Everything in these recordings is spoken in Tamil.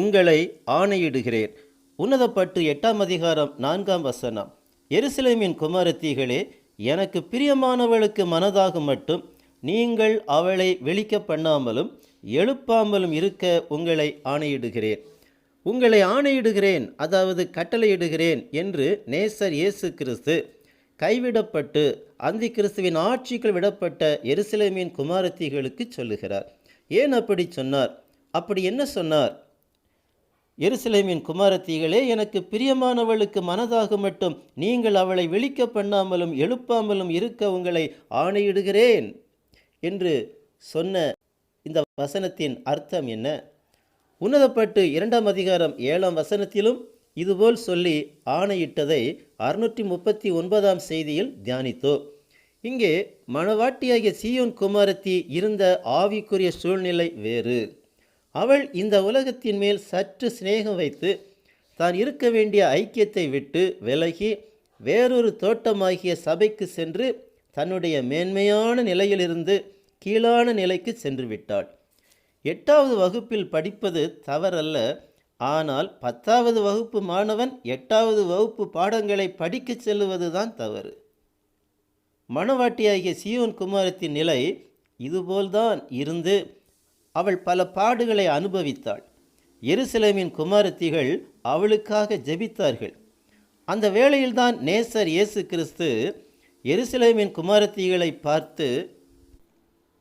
உங்களை ஆணையிடுகிறேன். உன்னதப்பட்டு 8ஆம் அதிகாரம் 4ஆம் வசனம். எருசலேமின் குமாரத்திகளே, எனக்கு பிரியமானவளுக்கு மனதாக மட்டும் நீங்கள் அவளை வெளிக்க பண்ணாமலும் எழுப்பாமலும் இருக்க உங்களை ஆணையிடுகிறேன். உங்களை ஆணையிடுகிறேன், அதாவது கட்டளையிடுகிறேன் என்று நேசர் இயேசு கிறிஸ்து கைவிடப்பட்டு அந்தி கிறிஸ்துவின் ஆட்சிக்குள் விடப்பட்ட எருசலேமின் குமாரத்திகளுக்கு சொல்லுகிறார். ஏன் அப்படி சொன்னார்? அப்படி என்ன சொன்னார்? எருசலேமின் குமாரத்திகளே, எனக்கு பிரியமானவளுக்கு மனதாக மட்டும் நீங்கள் அவளை வெளிக்க பண்ணாமலும் எழுப்பாமலும் இருக்க உங்களை ஆணையிடுகிறேன் என்று சொன்ன இந்த வசனத்தின் அர்த்தம் என்ன? உன்னதப்பட்டு 2ஆம் அதிகாரம் 7ஆம் வசனத்திலும் இதுபோல் சொல்லி ஆணையிட்டதை 639ஆம் செய்தியில் தியானித்தோம். இங்கே மணவாட்டியாகிய சீயோன் குமாரத்தி இருந்த ஆவிக்குரிய சூழ்நிலை வேறு. அவள் இந்த உலகத்தின் மேல் சற்று சிநேகம் வைத்து தான் இருக்க வேண்டிய ஐக்கியத்தை விட்டு விலகி வேறொரு தோட்டமாகிய சபைக்கு சென்று தன்னுடைய மேன்மையான நிலையிலிருந்து கீழான நிலைக்கு சென்று விட்டாள். 8வது வகுப்பில் படிப்பது தவறல்ல. ஆனால் 10வது வகுப்பு மாணவன் 8வது வகுப்பு பாடங்களை படிக்கச் செல்லுவது தான் தவறு. மணவாட்டியாகிய சீயோன் குமாரத்தின் நிலை இதுபோல்தான் இருந்து அவள் பல பாடுகளை அனுபவித்தாள். எருசலேமின் குமாரத்திகள் அவளுக்காக ஜெபித்தார்கள். அந்த வேளையில்தான் நேசர் இயேசு கிறிஸ்து எருசலேமின் குமாரத்திகளை பார்த்து,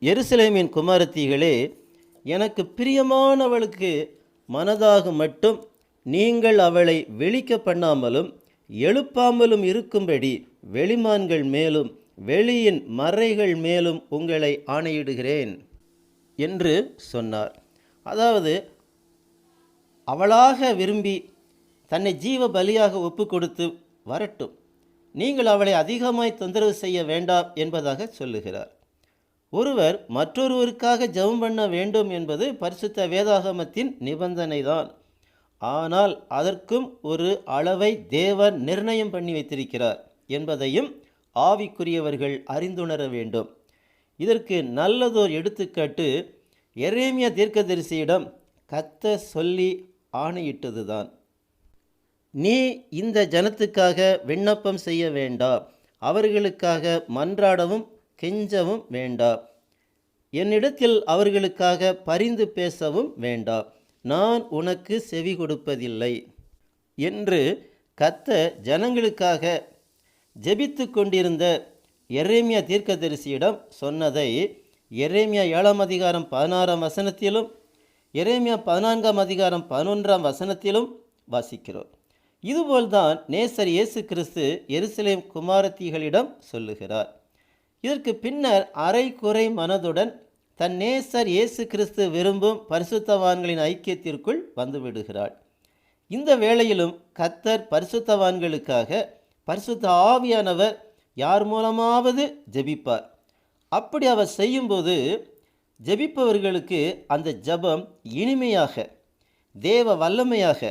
எருசலேமின் குமாரத்திகளே, எனக்கு பிரியமானவளுக்கு மனதாக மட்டும் நீங்கள் அவளை வெளிக்க பண்ணாமலும் எழுப்பாமலும் இருக்கும்படி வெளிமான்கள் மேலும் வெளியின் மறைகள் மேலும் உங்களை ஆணையிடுகிறேன் என்று சொன்னார். அதாவது அவளாக விரும்பி தன்னை ஜீவ பலியாக ஒப்பு கொடுத்து வரட்டும், நீங்கள் அவளை அதிகமாய் தொந்தரவு செய்ய வேண்டாம் என்பதாக சொல்லுகிறார். ஒருவர் மற்றொருவருக்காக ஜெபம் பண்ண வேண்டும் என்பது பரிசுத்த வேதாகமத்தின் நிபந்தனை தான். ஆனால் அதற்கும் ஒரு அளவை தேவன் நிர்ணயம் பண்ணி வைத்திருக்கிறார் என்பதையும் ஆவிக்குரியவர்கள் அறிந்துணர வேண்டும். இதற்கு நல்லதோர் எடுத்துக்காட்டு எரேமியா தீர்க்கதரிசியிடம் கர்த்தர் சொல்லி ஆணையிட்டதுதான். நீ இந்த ஜனத்துக்காக விண்ணப்பம் செய்ய வேண்டாம், அவர்களுக்காக மன்றாடவும் கெஞ்சவும் வேண்டாம், என்னிடத்தில் அவர்களுக்காக பரிந்து பேசவும் வேண்டாம், நான் உனக்கு செவி கொடுப்பதில்லை என்று கர்த்தர் ஜனங்களுக்காக ஜெபித்து கொண்டிருந்த எரேமியா தீர்க்கதரிசியிடம் சொன்னதை எரேமியா 7ஆம் அதிகாரம் 16ஆம் வசனத்திலும் எரேமியா 14ஆம் அதிகாரம் 11ஆம் வசனத்திலும் வாசிக்கிறோம். இதுபோல்தான் நேசர் இயேசு கிறிஸ்து எருசலேம் குமாரத்திகளிடம் சொல்லுகிறார். இதற்கு பின்னர் அரை குறை மனதுடன் தன் நேசர் இயேசு கிறிஸ்து விரும்பும் பரிசுத்தவான்களின் ஐக்கியத்திற்குள் வந்துவிடுகிறாள். இந்த வேளையிலும் கர்த்தர் பரிசுத்தவான்களுக்காக பரிசுத்த ஆவியானவர் யார் மூலமாவது ஜெபிப்பார். அப்படி அவர் செய்யும்போது ஜெபிப்பவர்களுக்கு அந்த ஜெபம் இனிமையாக, தேவ வல்லமையாக,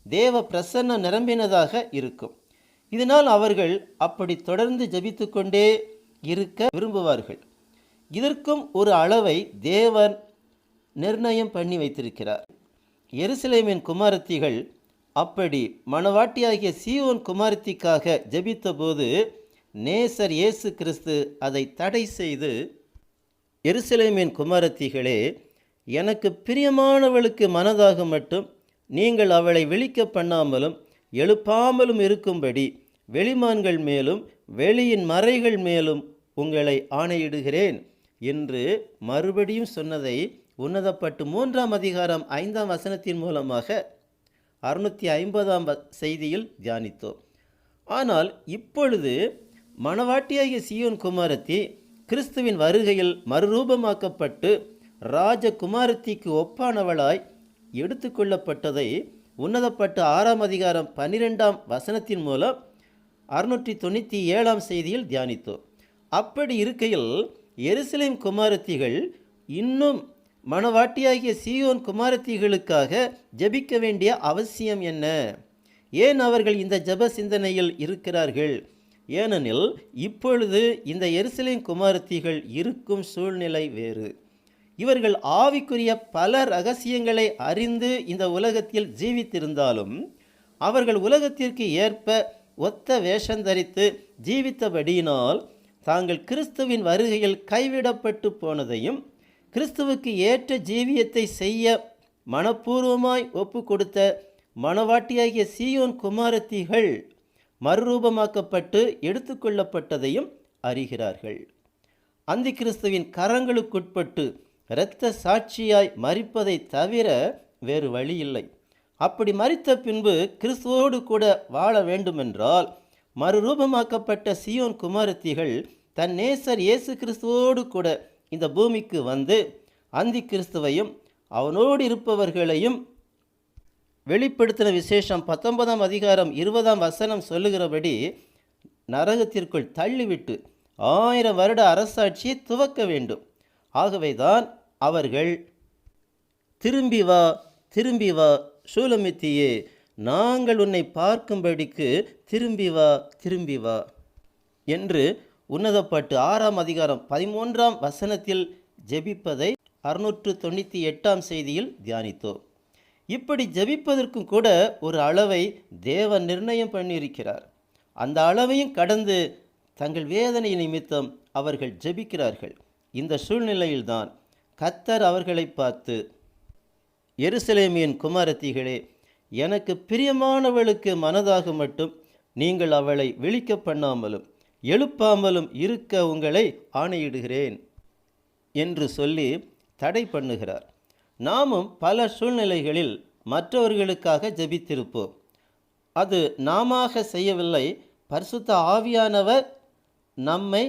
தேவ பிரசன்னம் நிரம்பினதாக இருக்கும். இதனால் அவர்கள் அப்படி தொடர்ந்து ஜெபித்து கொண்டே இருக்க விரும்புவார்கள். இதற்கும் ஒரு அளவை தேவன் நிர்ணயம் பண்ணி வைத்திருக்கிறார். எருசலேமின் குமாரத்திகள் அப்படி மணவாட்டியாகிய சீயோன் குமாரத்திக்காக ஜெபித்த போது நேசர் இயேசு கிறிஸ்து அதை தடை செய்து, எருசலேமின் குமாரத்திகளே, எனக்கு பிரியமானவளுக்கு மனதாக மட்டும் நீங்கள் அவளை வெளிக்க பண்ணாமலும் எழுப்பாமலும் இருக்கும்படி வெளிமான்கள் மேலும் வெளியின் மறைகள் மேலும் உங்களை ஆணையிடுகிறேன் என்று மறுபடியும் சொன்னதை உன்னதப்பட்டு 3ஆம் அதிகாரம் 5ஆம் வசனத்தின் மூலமாக 650ஆம் செய்தியில் தியானித்தோம். ஆனால் இப்பொழுது மணவாட்டியாகிய சீயோன் குமாரத்தி கிறிஸ்துவின் வருகையில் மறுரூபமாக்கப்பட்டு ராஜகுமாரத்திக்கு ஒப்பானவளாய் எடுத்துக்கொள்ளப்பட்டதை உன்னதப்பட்டு 6ஆம் அதிகாரம் 12ஆம் வசனத்தின் மூலம் 697ஆம் செய்தியில் தியானித்தோம். அப்படி இருக்கையில் எருசலேம் குமாரத்திகள் இன்னும் மணவாட்டியாகிய சீயோன் குமாரத்திகளுக்காக ஜெபிக்க வேண்டிய அவசியம் என்ன? ஏன் அவர்கள் இந்த ஜெப சிந்தனையில் இருக்கிறார்கள்? ஏனெனில் இப்பொழுது இந்த எருசலேம் குமாரத்திகள் இருக்கும் சூழ்நிலை வேறு. இவர்கள் ஆவிக்குரிய பல ரகசியங்களை அறிந்து இந்த உலகத்தில் ஜீவித்திருந்தாலும் அவர்கள் உலகத்திற்கு ஏற்ப ஒத்த வேஷம் தரித்து ஜீவித்தபடியினால் தாங்கள் கிறிஸ்துவின் வருகையில் கைவிடப்பட்டு போனதையும் கிறிஸ்துவுக்கு ஏற்ற ஜீவியத்தை செய்ய மனப்பூர்வமாய் ஒப்பு கொடுத்த மணவாட்டியாகிய சீயோன் குமாரத்திகள் மறுரூபமாக்கப்பட்டு எடுத்துக்கொள்ளப்பட்டதையும் அறிகிறார்கள். அந்தி கிறிஸ்துவின் கரங்களுக்குட்பட்டு இரத்த சாட்சியாய் மரிப்பதை தவிர வேறு வழியில்லை. அப்படி மரித்த பின்பு கிறிஸ்துவோடு கூட வாழ வேண்டுமென்றால் மறுரூபமாக்கப்பட்ட சீயோன் குமாரத்திகள் தன் நேசர் இயேசு கிறிஸ்துவோடு கூட இந்த பூமிக்கு வந்து அந்தி கிறிஸ்துவையும் அவனோடு இருப்பவர்களையும் வெளிப்படுத்தின விசேஷம் 19ஆம் அதிகாரம் 20ஆம் வசனம் சொல்லுகிறபடி நரகத்திற்குள் தள்ளிவிட்டு 1000 வருட அரசாட்சியை துவக்க வேண்டும். ஆகவேதான் அவர்கள் திரும்பி வா, திரும்பி வா சூலமித்தியே, நாங்கள் உன்னை பார்க்கும்படிக்கு திரும்பி வா, திரும்பி வா என்று உன்னதப்பட்டு 6ஆம் அதிகாரம் 13ஆம் வசனத்தில் ஜெபிப்பதை 698ஆம் செய்தியில் தியானித்தோம். இப்படி ஜெபிப்பதற்கும் கூட ஒரு அளவை தேவன் நிர்ணயம் பண்ணியிருக்கிறார். அந்த அளவையும் கடந்து தங்கள் வேதனை நிமித்தம் அவர்கள் ஜெபிக்கிறார்கள். இந்த சூழ்நிலையில்தான் கர்த்தர் அவர்களை பார்த்து, எருசலேமின் குமாரத்திகளே, எனக்கு பிரியமானவளுக்கு மனதாக மட்டும் நீங்கள் அவளை விழிக்க பண்ணாமலும் எழுப்பாமலும் இருக்க உங்களை ஆணையிடுகிறேன் என்று சொல்லி தடை பண்ணுகிறார். நாமும் பல சூழ்நிலைகளில் மற்றவர்களுக்காக ஜெபித்திருப்போம். அது நாமாக செய்யவில்லை, பரிசுத்த ஆவியானவர் நம்மை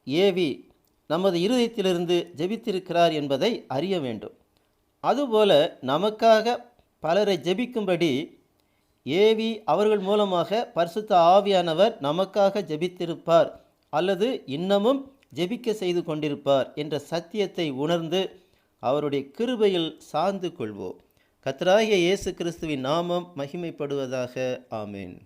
ஏவி நமது இருதயத்திலிருந்து ஜெபித்திருக்கிறார் என்பதை அறிய வேண்டும். அதுபோல நமக்காக பலரை ஜெபிக்கும்படி ஏவி அவர்கள் மூலமாக பரிசுத்த ஆவியானவர் நமக்காக ஜெபித்திருப்பார் அல்லது இன்னமும் ஜெபிக்க செய்து கொண்டிருப்பார் என்ற சத்தியத்தை உணர்ந்து அவருடைய கிருபையில் சார்ந்து கொள்வோம். கர்த்தராகிய இயேசு கிறிஸ்துவின் நாமம் மகிமைப்படுவதாக. ஆமென்.